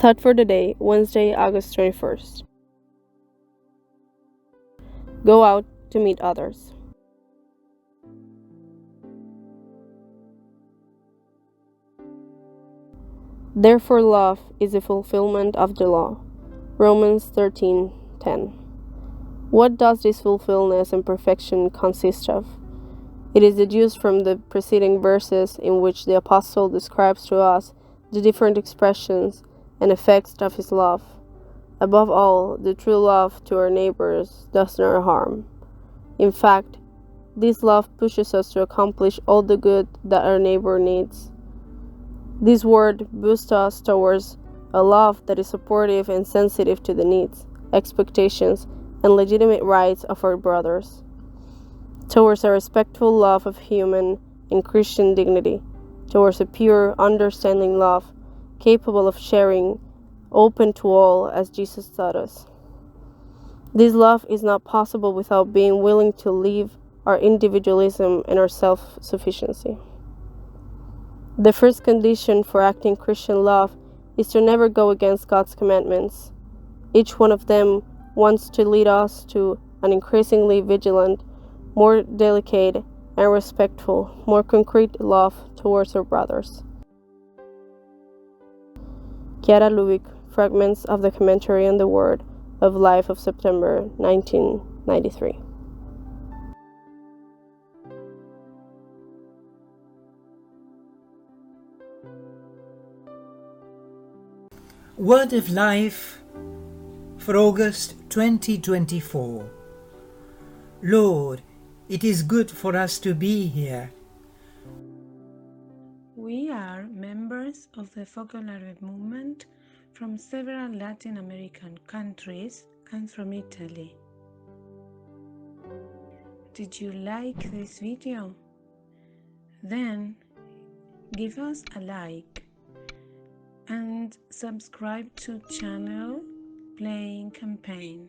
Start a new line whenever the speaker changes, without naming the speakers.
Thought for the day, Wednesday, August 21st. Go out to meet others. Therefore love is the fulfillment of the law. Romans 13:10. What does this fulfillment and perfection consist of? It is deduced from the preceding verses in which the apostle describes to us the different expressions and effects of his love. Above all, the true love to our neighbors does no harm. In fact, this love pushes us to accomplish all the good that our neighbor needs. This word boosts us towards a love that is supportive and sensitive to the needs, expectations, and legitimate rights of our brothers, towards a respectful love of human and Christian dignity, towards a pure, understanding love, capable of sharing, open to all as Jesus taught us. This love is not possible without being willing to leave our individualism and our self-sufficiency. The first condition for acting Christian love is to never go against God's commandments. Each one of them wants to lead us to an increasingly vigilant, more delicate and respectful, more concrete love towards our brothers. Chiara, Lubich, Fragments of the Commentary on the Word of Life of September 1993.
Word of Life for August 2024. Lord, it is good for us to be here.
We are members of the Focolare movement from several Latin American countries and from Italy. Did you like this video? Then give us a like and subscribe to channel Playing Campaign.